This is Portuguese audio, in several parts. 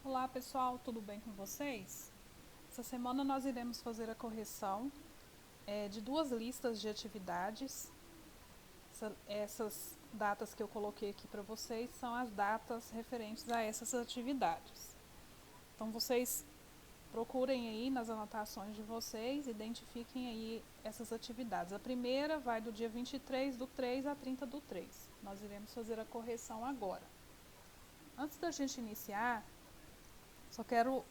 Olá pessoal, tudo bem com vocês? Essa semana nós iremos fazer a correção de duas listas de atividades. Essas datas que eu coloquei aqui para vocês são as datas referentes a essas atividades. Então vocês procurem aí nas anotações de vocês, identifiquem aí essas atividades. A primeira vai do dia 23/3 a 30/3. Nós iremos fazer a correção agora. Antes da gente iniciar, só quero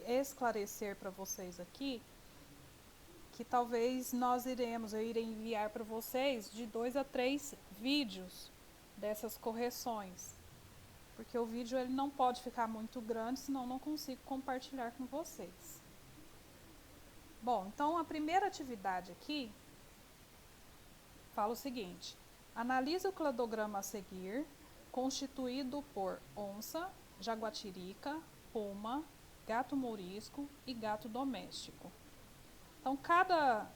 esclarecer para vocês aqui que talvez eu irei enviar para vocês de 2 a 3 vídeos dessas correções, porque o vídeo ele não pode ficar muito grande, senão não consigo compartilhar com vocês. Bom, então a primeira atividade aqui fala o seguinte: analise o cladograma a seguir, constituído por onça, jaguatirica, puma, gato mourisco e gato doméstico. Então, cada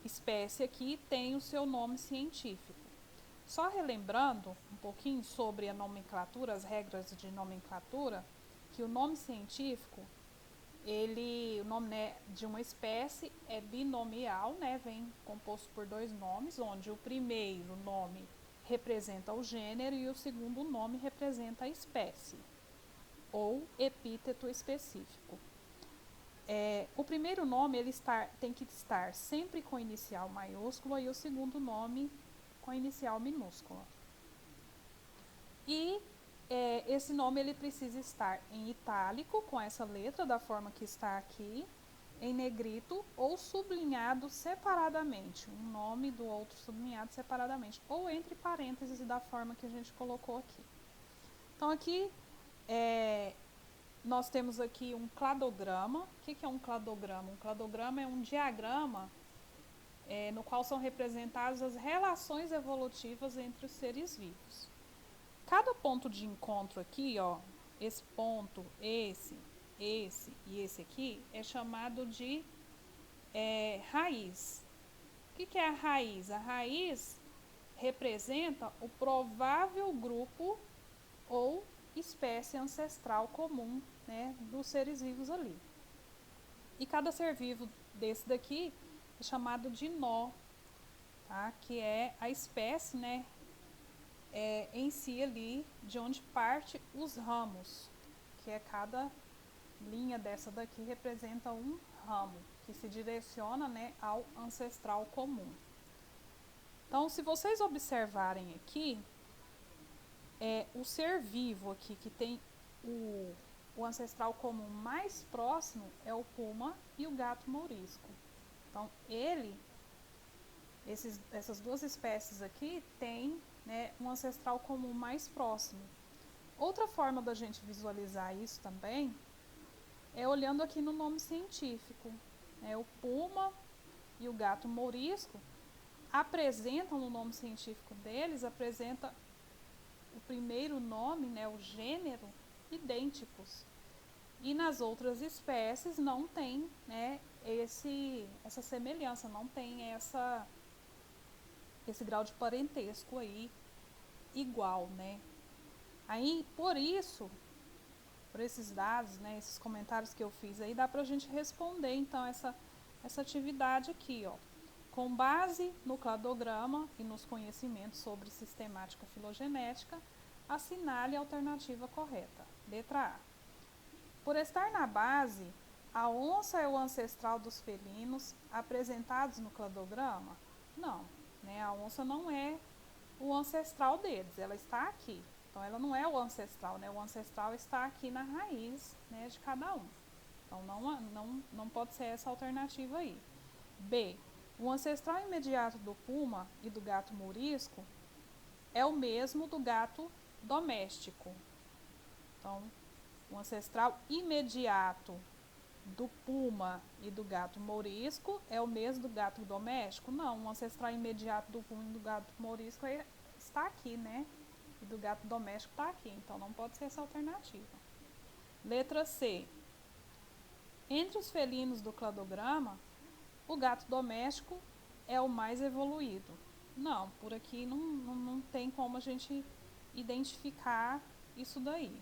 espécie aqui tem o seu nome científico. Só relembrando um pouquinho sobre a nomenclatura, as regras de nomenclatura, que o nome científico, o nome de uma espécie é binomial, vem composto por dois nomes, onde o primeiro nome representa o gênero e o segundo nome representa a espécie, ou epíteto específico. O primeiro nome tem que estar sempre com inicial maiúscula e o segundo nome com inicial minúscula. E esse nome ele precisa estar em itálico, com essa letra da forma que está aqui, em negrito ou sublinhado separadamente, um nome do outro sublinhado separadamente, ou entre parênteses da forma que a gente colocou aqui. Então aqui nós temos aqui um cladograma. O que é um cladograma? Um cladograma é um diagrama no qual são representadas as relações evolutivas entre os seres vivos. Cada ponto de encontro aqui, esse ponto, esse e esse aqui, é chamado de raiz. O que é a raiz? A raiz representa o provável grupo ou espécie ancestral comum dos seres vivos ali. E cada ser vivo desse daqui é chamado de nó, tá? Que é a espécie em si ali, de onde parte os ramos, que é cada linha dessa daqui representa um ramo, que se direciona ao ancestral comum. Então, se vocês observarem aqui, o ser vivo aqui que tem o ancestral comum mais próximo é o puma e o gato mourisco. Então, essas duas espécies aqui têm um ancestral comum mais próximo. Outra forma da gente visualizar isso também é olhando aqui no nome científico. O puma e o gato mourisco apresentam no nome científico deles, apresenta o primeiro nome, o gênero, idênticos. E nas outras espécies não tem essa semelhança, não tem esse grau de parentesco aí igual, Aí, por esses dados, esses comentários que eu fiz aí, dá pra gente responder, então, essa atividade aqui, Com base no cladograma e nos conhecimentos sobre sistemática filogenética, assinale a alternativa correta. Letra A. Por estar na base, a onça é o ancestral dos felinos apresentados no cladograma? Não, a onça não é o ancestral deles, ela está aqui. Então, ela não é o ancestral, o ancestral está aqui na raiz de cada um. Então, não pode ser essa alternativa aí. B. O ancestral imediato do puma e do gato mourisco é o mesmo do gato doméstico. Então, o ancestral imediato do puma e do gato mourisco é o mesmo do gato doméstico? Não, o ancestral imediato do puma e do gato mourisco está aqui, E do gato doméstico está aqui, então não pode ser essa alternativa. Letra C. Entre os felinos do cladograma, o gato doméstico é o mais evoluído. Não, por aqui não tem como a gente identificar isso daí.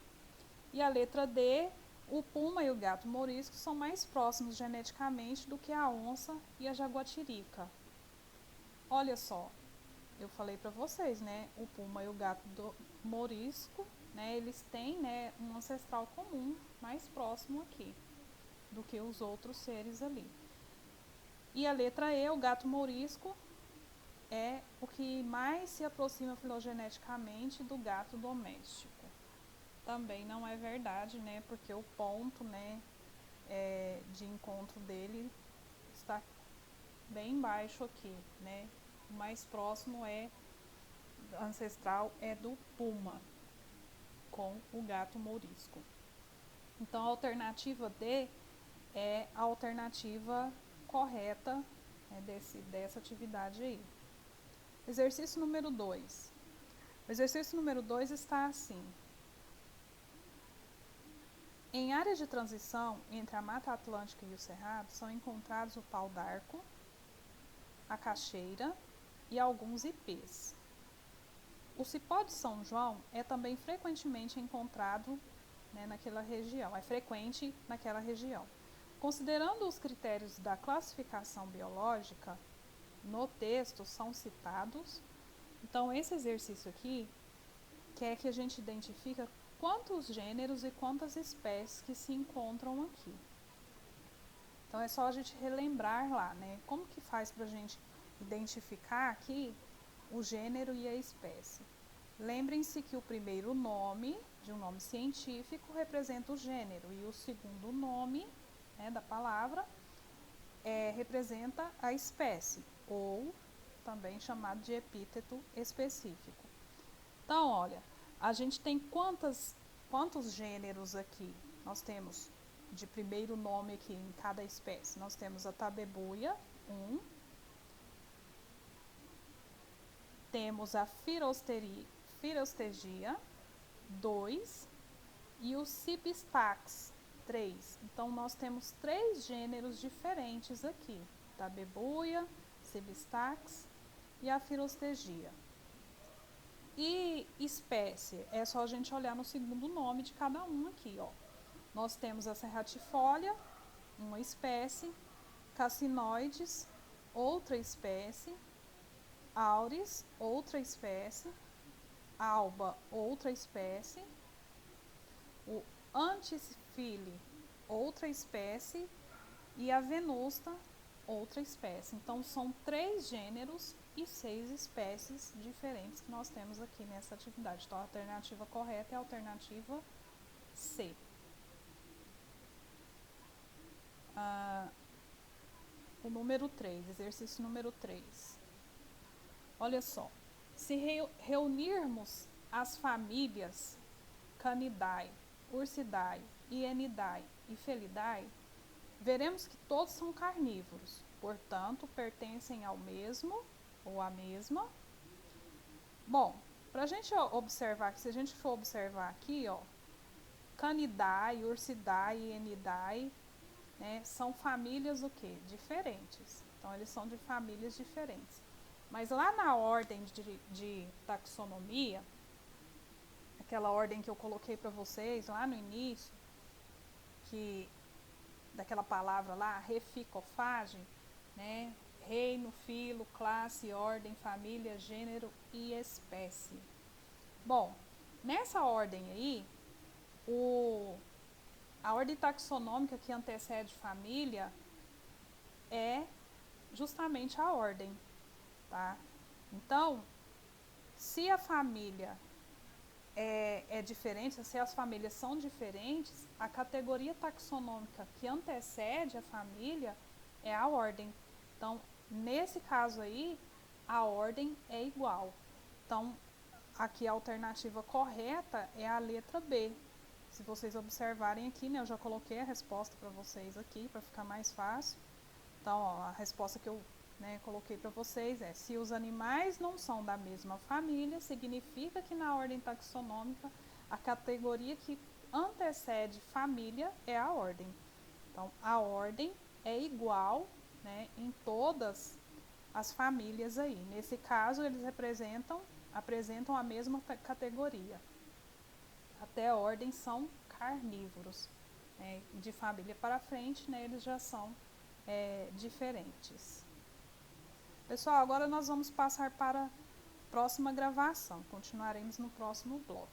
E a letra D, o puma e o gato morisco são mais próximos geneticamente do que a onça e a jaguatirica. Olha só, eu falei para vocês, né? O puma e o gato morisco, né? Eles têm, né, um ancestral comum mais próximo aqui do que os outros seres ali. E a letra E, o gato morisco, é o que mais se aproxima filogeneticamente do gato doméstico. Também não é verdade, né? Porque o ponto, né, de encontro dele está bem baixo aqui, né? O mais próximo ancestral é do puma com o gato morisco. Então a alternativa D é a alternativa correta, né, dessa atividade aí. Exercício número 2. O exercício número 2 está assim. Em áreas de transição entre a Mata Atlântica e o Cerrado são encontrados o pau d'arco, a caixeira e alguns ipês. O cipó de São João é também frequentemente encontrado, né, naquela região, é frequente naquela região. Considerando os critérios da classificação biológica, no texto são citados. Então, esse exercício aqui quer que a gente identifique quantos gêneros e quantas espécies que se encontram aqui. Então, é só a gente relembrar lá, né? Como que faz para a gente identificar aqui o gênero e a espécie? Lembrem-se que o primeiro nome de um nome científico representa o gênero e o segundo nome, né, da palavra representa a espécie, ou também chamado de epíteto específico. Então, olha, a gente tem quantos gêneros aqui? Nós temos de primeiro nome aqui em cada espécie. Nós temos a tabebuia, 1. Temos a Phyrostegia, 2. E o Cibistax, 3. Então, nós temos 3 gêneros diferentes aqui. Tabebuia, Cibistax e a Phyrostegia. E espécie, é só a gente olhar no segundo nome de cada um aqui, ó. Nós temos a Serratifolia, uma espécie, Cassinoides, outra espécie, Auris, outra espécie, Alba, outra espécie, o Antisfile, outra espécie, e a Venusta, outra espécie. Então, são 3 gêneros e 6 espécies diferentes que nós temos aqui nessa atividade. Então, a alternativa correta é a alternativa C. O número 3, exercício número 3. Olha só, se reunirmos as famílias Canidae, Ursidae, Hyaenidae e Felidae, veremos que todos são carnívoros, portanto, pertencem ao mesmo ou à mesma. Bom, para a gente observar, se a gente for observar aqui, ó, Canidae, Ursidae e Hyaenidae, né, são famílias o quê? Diferentes. Então, eles são de famílias diferentes. Mas lá na ordem de taxonomia, aquela ordem que eu coloquei para vocês lá no início, daquela palavra lá, reficofagem, né? Reino, filo, classe, ordem, família, gênero e espécie. Bom, nessa ordem aí, a ordem taxonômica que antecede família é justamente a ordem, tá? Então, se a família é diferente, se as famílias são diferentes, a categoria taxonômica que antecede a família é a ordem. Então, nesse caso aí, a ordem é igual. Então, aqui a alternativa correta é a letra B. Se vocês observarem aqui, né, eu já coloquei a resposta para vocês aqui, para ficar mais fácil. Então, ó, a resposta que eu coloquei para vocês é: se os animais não são da mesma família, significa que na ordem taxonômica a categoria que antecede família é a ordem. Então, a ordem é igual, né, em todas as famílias aí. Nesse caso, eles apresentam a mesma categoria. Até a ordem são carnívoros. De família para frente, né, eles já são diferentes. Pessoal, agora nós vamos passar para a próxima gravação. Continuaremos no próximo bloco.